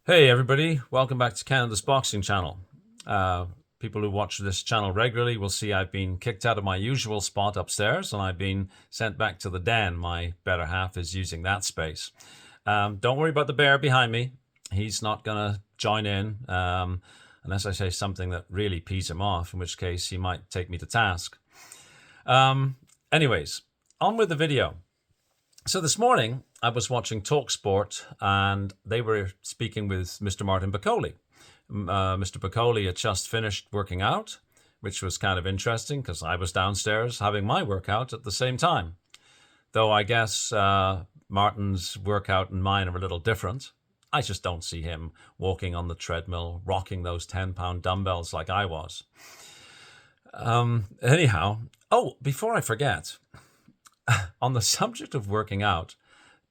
Hey everybody, welcome back to Canada's Boxing Channel. People who watch this channel regularly will see I've been kicked out of my usual spot upstairs and I've been sent back to the den. My better half is using that space. Don't worry about the bear behind me. He's not going to join in unless I say something that really pees him off, in which case he might take me to task. Anyways, on with the video. So this morning, I was watching TalkSport, and they were speaking with Mr. Martin Bakole. Mr. Bakole had just finished working out, which was kind of interesting because I was downstairs having my workout at the same time. Though I guess Martin's workout and mine are a little different. I just don't see him walking on the treadmill, rocking those 10-pound dumbbells like I was. Anyhow, before I forget, on the subject of working out,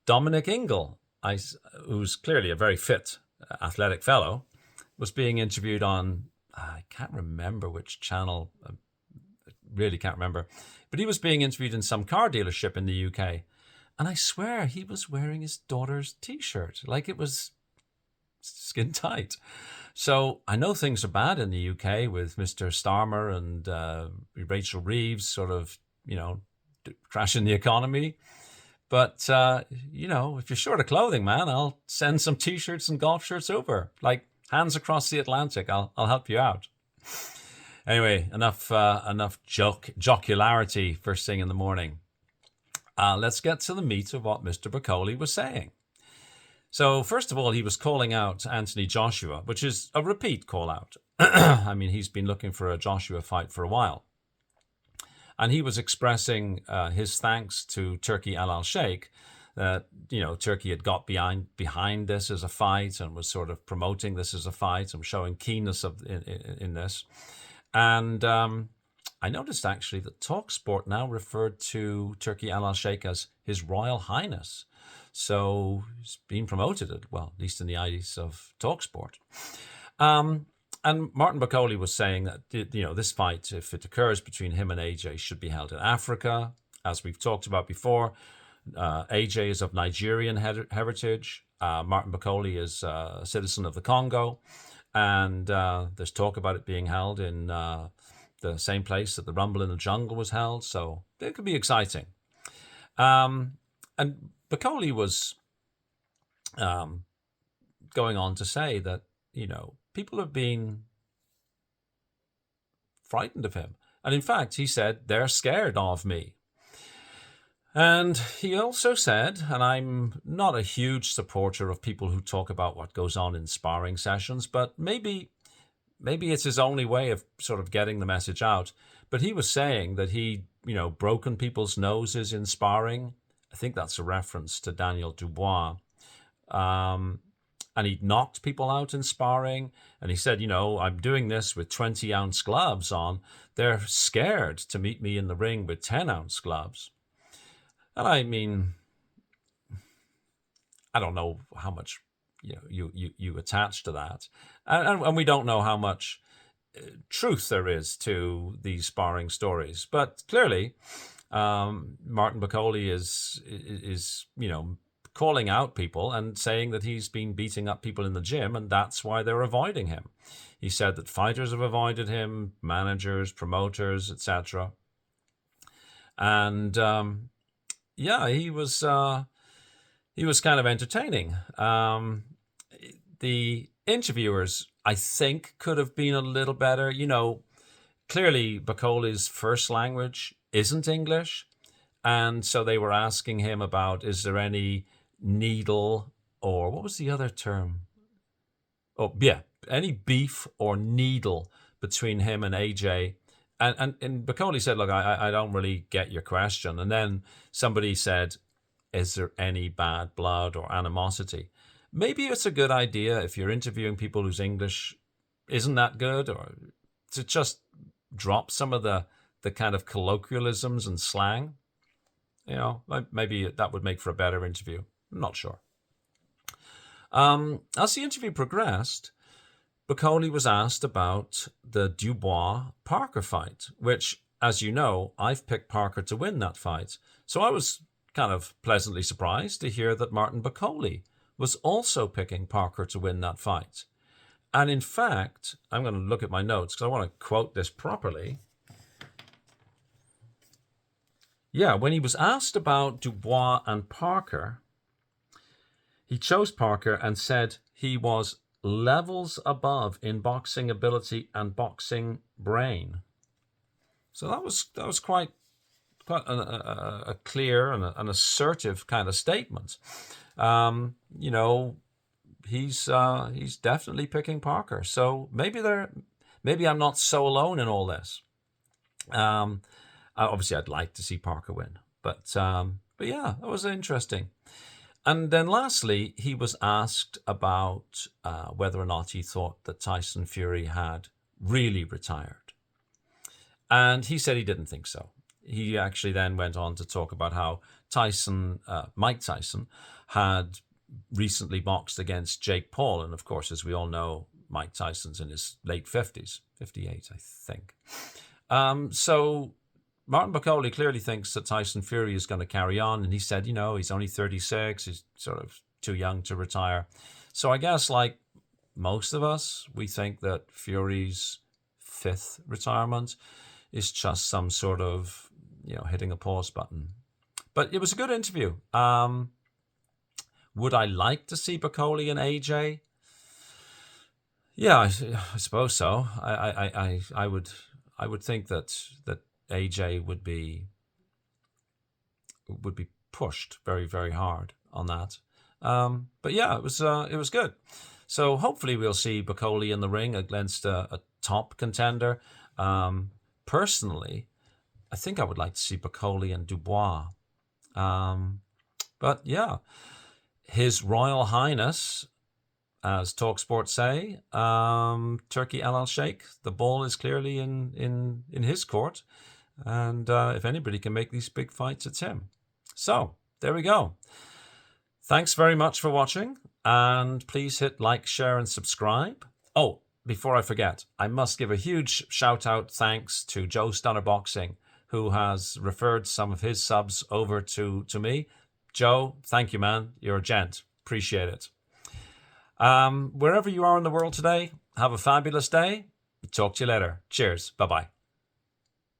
Dominic Ingle, who's clearly a very fit, athletic fellow, was being interviewed on, I can't remember which channel, I really can't remember, but he was being interviewed in some car dealership in the UK. And I swear he was wearing his daughter's t-shirt, like it was skin tight. So I know things are bad in the UK with Mr. Starmer and Rachel Reeves sort of, crashing the economy. But, if you're short of clothing, man, I'll send some t-shirts and golf shirts over. Like, hands across the Atlantic. I'll help you out. Anyway, enough jocularity first thing in the morning. Let's get to the meat of what Mr. Bakole was saying. So, first of all, he was calling out Anthony Joshua, which is a repeat call out. I mean, he's been looking for a Joshua fight for a while. And he was expressing his thanks to Turki Al-Sheikh that, Turkey had got behind this as a fight and was sort of promoting this as a fight and showing keenness in this. And I noticed actually that TalkSport now referred to Turki Al-Sheikh as His Royal Highness. So he's been promoted, at least in the eyes of TalkSport. And Martin Bakole was saying that, this fight, if it occurs between him and AJ, should be held in Africa. As we've talked about before, AJ is of Nigerian heritage. Martin Bakole is a citizen of the Congo. And there's talk about it being held in the same place that the Rumble in the Jungle was held. So it could be exciting. And Bakole was going on to say that, people have been frightened of him. And in fact, he said, they're scared of me. And he also said, and I'm not a huge supporter of people who talk about what goes on in sparring sessions, but maybe it's his only way of sort of getting the message out. But he was saying that he, broken people's noses in sparring. I think that's a reference to Daniel Dubois. And he'd knocked people out in sparring. And he said, I'm doing this with 20-ounce gloves on. They're scared to meet me in the ring with 10-ounce gloves. And I mean, I don't know how much you attach to that. And we don't know how much truth there is to these sparring stories. But clearly, Martin Bakole is calling out people and saying that he's been beating up people in the gym and that's why they're avoiding him. He said that fighters have avoided him, managers, promoters, etc. And he was kind of entertaining. The interviewers, I think, could have been a little better. Clearly Bakole's first language isn't English. And so they were asking him about, is there any needle, or what was the other term? Any beef or needle between him and AJ. And Bakole said, look, I don't really get your question. And then somebody said, is there any bad blood or animosity? Maybe it's a good idea if you're interviewing people whose English isn't that good, or to just drop some of the kind of colloquialisms and slang. Maybe that would make for a better interview. I'm not sure. As the interview progressed, Bakole was asked about the Dubois-Parker fight, which, as you know, I've picked Parker to win that fight. So I was kind of pleasantly surprised to hear that Martin Bakole was also picking Parker to win that fight. And in fact, I'm going to look at my notes because I want to quote this properly. Yeah, when he was asked about Dubois and Parker, he chose Parker and said he was levels above in boxing ability and boxing brain. So that was quite a clear and an assertive kind of statement. You know, he's definitely picking Parker. So maybe I'm not so alone in all this. Obviously, I'd like to see Parker win, but yeah, that was interesting. And then lastly, he was asked about whether or not he thought that Tyson Fury had really retired. And he said he didn't think so. He actually then went on to talk about how Mike Tyson, had recently boxed against Jake Paul. And of course, as we all know, Mike Tyson's in his late 50s, 58, I think. So Martin Bakole clearly thinks that Tyson Fury is going to carry on. And he said, you know, he's only 36. He's sort of too young to retire. So I guess like most of us, we think that Fury's 5th retirement is just some sort of, you know, hitting a pause button. But it was a good interview. Would I like to see Bakole and AJ? Yeah, I suppose so. I would think that AJ would be pushed very, very hard on that. But yeah, it was good. So hopefully we'll see Bakole in the ring against a top contender. Personally, I think I would like to see Bakole and Dubois. But yeah, His Royal Highness, as TalkSport say, Turki Al Sheikh, the ball is clearly in his court. And if anybody can make these big fights, it's him. So there we go. Thanks very much for watching. And please hit like, share, and subscribe. Oh, before I forget, I must give a huge shout out thanks to Joe Stunner Boxing, who has referred some of his subs over to me. Joe, thank you, man. You're a gent. Appreciate it. Wherever you are in the world today, have a fabulous day. Talk to you later. Cheers. Bye-bye.